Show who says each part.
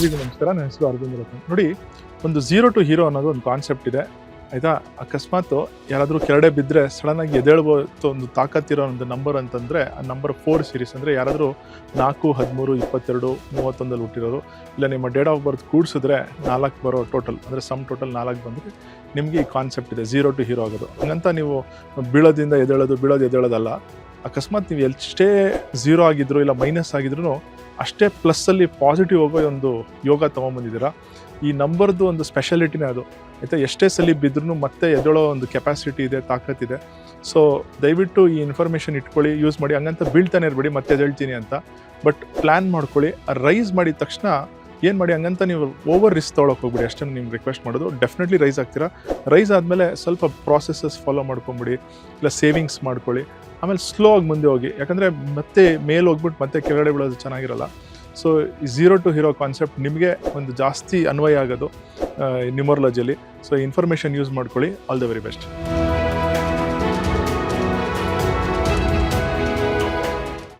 Speaker 1: ಎಲ್ರಿಗೂ ನಮಸ್ಕಾರ. ನನ್ನ ಹೆಸರು ಅರವಿಂದ್ ರತ್ನ. ನೋಡಿ, ಒಂದು ಝೀರೋ ಟು ಹೀರೋ ಅನ್ನೋದು ಒಂದು ಕಾನ್ಸೆಪ್ಟ್ ಇದೆ ಆಯಿತಾ. ಅಕಸ್ಮಾತ್ ಯಾರಾದರೂ ಕೆಳಗಡೆ ಬಿದ್ದರೆ ಸಡನ್ನಾಗಿ ಎದ್ದೇಳ್ಬೋದು ಒಂದು ತಾಕತ್ತಿರೋ ಒಂದು ನಂಬರ್ ಅಂತಂದರೆ ಆ ನಂಬರ್ 4 ಸೀರೀಸ್. ಅಂದರೆ ಯಾರಾದರೂ 4, 13, 22, 31 ಹುಟ್ಟಿರೋರು, ಇಲ್ಲ ನಿಮ್ಮ ಡೇಟ್ ಆಫ್ ಬರ್ತ್ ಕೂಡಿಸಿದ್ರೆ 4 ಬರೋ ಟೋಟಲ್, ಅಂದರೆ ಸಮ್ ಟೋಟಲ್ 4 ಬಂದರೆ ನಿಮಗೆ ಈ ಕಾನ್ಸೆಪ್ಟ್ ಇದೆ ಝೀರೋ ಟು ಹೀರೋ ಆಗೋದು. ಹಂಗಂತ ನೀವು ಬೀಳೋದಿಂದ ಎದ್ದೇಳೋದಲ್ಲ. ಅಕಸ್ಮಾತ್ ನೀವು ಎಷ್ಟೇ ಝೀರೋ ಆಗಿದ್ರು ಇಲ್ಲ ಮೈನಸ್ ಆಗಿದ್ರು ಅಷ್ಟೇ ಪ್ಲಸ್ಸಲ್ಲಿ ಪಾಸಿಟಿವ್ ಹೋಗೋ ಒಂದು ಯೋಗ ತೊಗೊಂಬಂದಿದ್ದೀರಾ. ಈ ನಂಬರ್ದು ಒಂದು ಸ್ಪೆಷಾಲಿಟಿನೇ ಅದು ಆಯಿತಾ. ಎಷ್ಟೇ ಸಲ ಬಿದ್ರೂ ಮತ್ತೆ ಎದ್ದೇಳೋ ಒಂದು ಕೆಪಾಸಿಟಿ ಇದೆ, ತಾಕತ್ತಿದೆ. ಸೊ ದಯವಿಟ್ಟು ಈ ಇನ್ಫಾರ್ಮೇಷನ್ ಇಟ್ಕೊಳ್ಳಿ, ಯೂಸ್ ಮಾಡಿ. ಹಂಗಂತ ಬೀಳ್ತಾನೆ ಇರಬೇಡಿ ಮತ್ತೆ ಎದ್ದೇಳ್ತೀನಿ ಅಂತ, ಬಟ್ ಪ್ಲ್ಯಾನ್ ಮಾಡ್ಕೊಳ್ಳಿ. ರೈಸ್ ಮಾಡಿದ ತಕ್ಷಣ ಏನು ಮಾಡಿ, ಹಂಗಂತ ನೀವು ಓವರ್ ರಿಸ್ಕ್ ತೊಗೊಳಕ್ಕೆ ಹೋಗ್ಬಿಡಿ. ಅಷ್ಟೇ ನಿಮ್ಗೆ ರಿಕ್ವೆಸ್ಟ್ ಮಾಡೋದು. ಡೆಫಿನೆಟ್ಲಿ ರೈಸ್ ಆಗ್ತೀರಾ. ರೈಸ್ ಆದಮೇಲೆ ಸ್ವಲ್ಪ ಪ್ರಾಸೆಸಸ್ ಫಾಲೋ ಮಾಡ್ಕೊಂಬಿಡಿ, ಇಲ್ಲ ಸೇವಿಂಗ್ಸ್ ಮಾಡ್ಕೊಳ್ಳಿ. ಆಮೇಲೆ ಸ್ಲೋ ಆಗಿ ಮುಂದೆ ಹೋಗಿ, ಯಾಕಂದರೆ ಮತ್ತೆ ಮೇಲೆ ಹೋಗ್ಬಿಟ್ಟು ಮತ್ತೆ ಕೆಳಗಡೆ ಬೀಳೋದು ಚೆನ್ನಾಗಿರಲ್ಲ. ಸೊ ಈ ಝೀರೋ ಟು ಹೀರೋ ಕಾನ್ಸೆಪ್ಟ್ ನಿಮಗೆ ಒಂದು ಜಾಸ್ತಿ ಅನ್ವಯ ಆಗೋದು ನ್ಯೂಮರಾಲಜಿಯಲ್ಲಿ. ಸೊ ಇನ್ಫಾರ್ಮೇಷನ್ ಯೂಸ್ ಮಾಡ್ಕೊಳ್ಳಿ. All the very best.